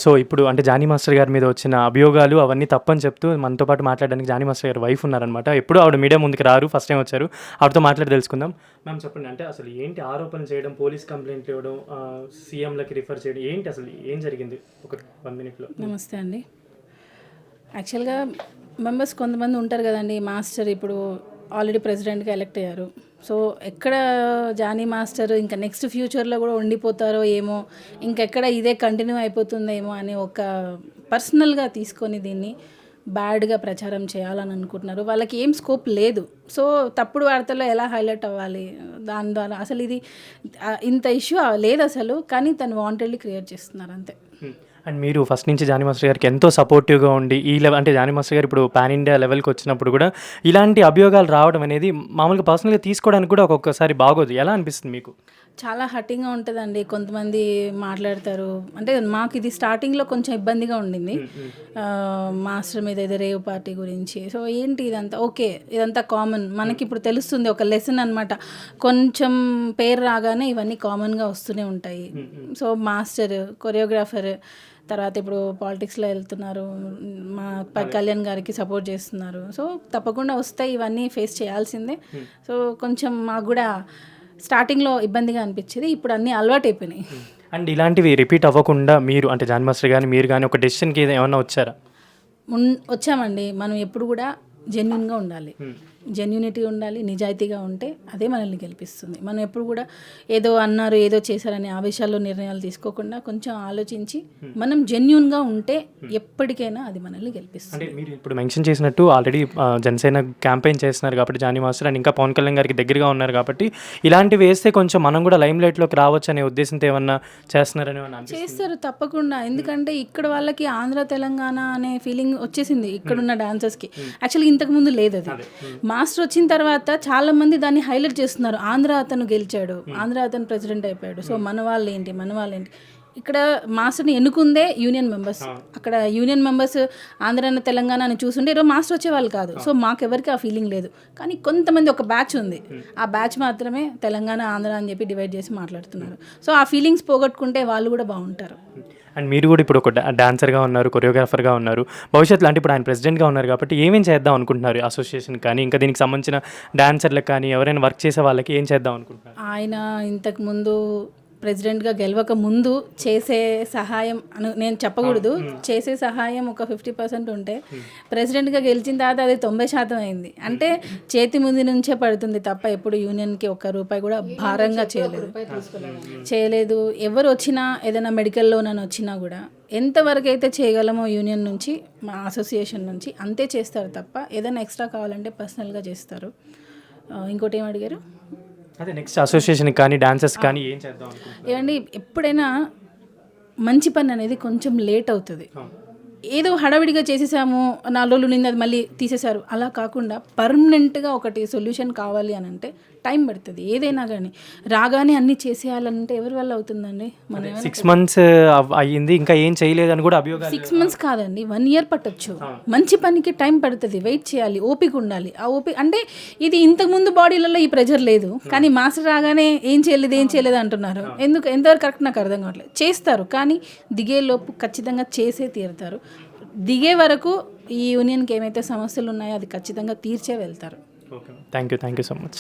So, ఇప్పుడు అంటే Johnny master గారి మీద వచ్చిన అభియోగాలు అవన్నీ తప్పని చెప్తూ మనతో పాటు మాట్లాడడానికి జానీ మాస్టర్ గారి వైఫ్ ఉన్నారనమాట. ఎప్పుడూ ఆవిడ మీడియా ముందుకు రారు. ఫస్ట్ టైమ్ వచ్చారు. ఆవిడతో మాట్లాడి తెలుసుకుందాం. మ్యామ్ చెప్పండి. అంటే అసలు ఏంటి ఆరోపణలు చేయడం, పోలీస్ కంప్లెయింట్లు ఇవ్వడం, సీఎంలకి రిఫర్ చేయడం ఏంటి అసలు ఏం జరిగింది? ఒక 1 మినిట్‌లో. నమస్తే అండి. యాక్చువల్‌గా మెంబర్స్ కొంతమంది ఉంటారు కదండీ! మాస్టర్ ఇప్పుడు ఆల్రెడీ ప్రెసిడెంట్‌గా ఎలక్ట్ అయ్యారు. సో, ఎక్కడ జానీ మాస్టర్ ఇంకా నెక్స్ట్ ఫ్యూచర్‌లో కూడా ఉండిపోతారో ఏమో, ఇంకెక్కడ ఇదే కంటిన్యూ అయిపోతుందేమో అని ఒక పర్సనల్‌గా తీసుకొని దీన్ని బ్యాడ్‌గా ప్రచారం చేయాలని అనుకుంటున్నారు. వాళ్ళకి ఏం స్కోప్ లేదు. సో, తప్పుడు వార్తల్లో ఎలా హైలైట్ అవ్వాలి? దాని ద్వారా అసలు ఇది ఇంత ఇష్యూ లేదసలు. కానీ తను వాంటెడ్‌లీ క్రియేట్ చేస్తున్నారు అంతే. అండ్ మీరు ఫస్ట్ నుంచి జానీ మాస్టర్ గారికి ఎంతో సపోర్టివ్‌గా ఉండి ఈ అంటే జానీ మాస్టర్ గారు ఇప్పుడు పాన్ ఇండియా లెవెల్‌కి వచ్చినప్పుడు కూడా ఇలాంటి అభియోగాలు రావడం అనేది మామూలుగా పర్సనల్‌గా తీసుకోవడానికి కూడా ఒక్కొక్కసారి బాగోదు. ఎలా అనిపిస్తుంది మీకు? చాలా హర్టింగ్‌గా ఉంటదండి. కొంతమంది మాట్లాడతారు. అంటే మాకు ఇది స్టార్టింగ్‌లో కొంచెం ఇబ్బందిగా ఉండింది. మాస్టర్ మీద ఏదో రేవ్ పార్టీ గురించి. సో, ఏంటి ఇదంతా ఓకే. ఇదంతా కామన్. మనకిప్పుడు తెలుస్తుంది ఒక లెసన్ అనమాట. కొంచెం పేరు రాగానే ఇవన్నీ కామన్‌గా వస్తూనే ఉంటాయి. సో, మాస్టర్, కొరియోగ్రాఫర్, తర్వాత ఇప్పుడు పాలిటిక్స్‌లో వెళ్తున్నారు. మా కళ్యాణ్ గారికి సపోర్ట్ చేస్తున్నారు. సో, తప్పకుండా వస్తాయి. ఇవన్నీ ఫేస్ చేయాల్సిందే. సో, కొంచెం మాకు కూడా స్టార్టింగ్‌లో ఇబ్బందిగా అనిపించేది. ఇప్పుడు అన్నీ అలవాటైపోయినాయి. అండ్ ఇలాంటివి రిపీట్ అవ్వకుండా మీరు అంటే జానీ మాస్టర్ గాని, మీరు గాని ఒక డెసిషన్‌కి ఏమన్నా వచ్చారా? వచ్చామండి. మనం ఎప్పుడు కూడా జెన్యూన్‌గా ఉండాలి. జెన్యూనిటీ ఉండాలి. నిజాయితీగా ఉంటే అదే మనల్ని గెలిపిస్తుంది. మనం ఎప్పుడు కూడా ఏదో అన్నారు, ఏదో చేశారనే ఆవేశాల్లో నిర్ణయాలు తీసుకోకుండా కొంచెం ఆలోచించి మనం జెన్యూన్‌గా ఉంటే ఎప్పటికైనా అది మనల్ని గెలిపిస్తుంది. అంటే మీరు ఇప్పుడు మెన్షన్ చేసినట్టు ఆల్రెడీ జనసేన క్యాంపెయిన్ చేస్తున్నారు కాబట్టి జానీ మాస్టర్ అండ్ ఇంకా పవన్ కళ్యాణ్ గారికి దగ్గరగా ఉన్నారు కాబట్టి ఇలాంటివి వేస్తే కొంచెం మనం కూడా లైమ్ లైట్‌లోకి రావచ్చు అనే ఉద్దేశంతో ఏమన్నా చేస్తున్నారని చేస్తారు తప్పకుండా. ఎందుకంటే ఇక్కడ వాళ్ళకి ఆంధ్ర, తెలంగాణ అనే ఫీలింగ్ వచ్చేసింది ఇక్కడున్న డాన్సర్స్‌కి. యాక్చువల్‌గా ఇంతకుముందు లేదు అది. మాస్టర్ వచ్చిన తర్వాత చాలా మంది దాన్ని హైలైట్ చేస్తున్నారు. ఆంధ్ర అతను గెలిచాడు, ఆంధ్ర అతను ప్రెసిడెంట్ అయిపోయాడు. సో, మన వాళ్ళేంటి ఇక్కడ మాస్టర్ని ఎన్నుకుందే యూనియన్ మెంబర్స్. అక్కడ యూనియన్ మెంబర్స్ ఆంధ్ర తెలంగాణ అని చూస్తుంటే ఈరోజు మాస్టర్ వచ్చేవాళ్ళు కాదు. సో, మాకెవరికి ఆ ఫీలింగ్ లేదు. కానీ కొంతమంది ఒక బ్యాచ్ ఉంది. ఆ బ్యాచ్ మాత్రమే తెలంగాణ, ఆంధ్ర అని చెప్పి డివైడ్ చేసి మాట్లాడుతున్నారు. సో, ఆ ఫీలింగ్స్ పోగొట్టుకుంటే వాళ్ళు కూడా బాగుంటారు. అండ్ మీరు కూడా ఇప్పుడు ఒక డాన్సర్గా ఉన్నారు, కొరియోగ్రాఫర్గా ఉన్నారు. భవిష్యత్తులో అంటే ఇప్పుడు ఆయన ప్రెసిడెంట్గా ఉన్నారు కాబట్టి ఏమేం చేద్దాం అనుకుంటున్నారు అసోసియేషన్ కానీ, ఇంకా దీనికి సంబంధించిన డాన్సర్లకు కానీ, ఎవరైనా వర్క్ చేసే వాళ్ళకి ఏం చేద్దాం అనుకుంటున్నారు? ఆయన ఇంతకుముందు ప్రెసిడెంట్గా గెలవక ముందు చేసే సహాయం నేను చెప్పకూడదు. చేసే సహాయం ఒక 50% ఉంటే ప్రెసిడెంట్గా గెలిచిన తర్వాత అది 90% అయింది. అంటే చేతి ముందు నుంచే పడుతుంది తప్ప ఎప్పుడు యూనియన్కి ఒక్క రూపాయి కూడా భారంగా చేయలేదు. ఎవరు వచ్చినా ఏదైనా మెడికల్ లోన్ అని వచ్చినా కూడా ఎంతవరకు అయితే చేయగలమో యూనియన్ నుంచి, మా అసోసియేషన్ నుంచి అంతే చేస్తారు తప్ప ఏదైనా ఎక్స్ట్రా కావాలంటే పర్సనల్గా చేస్తారు. ఇంకోటి ఏం అడిగారు? అదే నెక్స్ట్ అసోసియేషన్కి కానీ డాన్సర్స్ కానీ ఏం చేద్దాం అనుకుంటున్నారు? ఏమండి, ఎప్పుడైనా మంచి పని అనేది కొంచెం లేట్ అవుతుంది. ఏదో హడావిడిగా చేసేసాము, 4 రోజులు నింది అది మళ్ళీ తీసేశారు అలా కాకుండా పర్మనెంట్గా ఒకటి సొల్యూషన్ కావాలి అని అంటే టైం పడుతుంది. ఏదైనా కానీ రాగానే అన్నీ చేసేయాలంటే ఎవరి వల్ల అవుతుందండి? మనం 6 మంత్స్ అయ్యింది ఇంకా ఏం చేయలేదు అని కూడా అభియోగాలు. 6 మంత్స్ కాదండి, 1 year పట్టొచ్చు. మంచి పనికి టైం పడుతుంది, వెయిట్ చేయాలి, ఓపిక ఉండాలి. ఆ ఓపిక అంటే ఇది ఇంతకుముందు బాడీలలో ఈ ప్రెజర్ లేదు. కానీ మాస్టర్ రాగానే ఏం చేయలేదు అంటున్నారు. ఎంతవరకు కరెక్ట్ నాకు అర్థం కావట్లేదు. చేస్తారు కానీ దిగేలోపు ఖచ్చితంగా చేసే తీరుతారు. దిగే వరకు ఈ యూనియన్కి ఏమైతే సమస్యలు ఉన్నాయో అది ఖచ్చితంగా తీర్చే వెళ్తారు. Okay, thank you so much.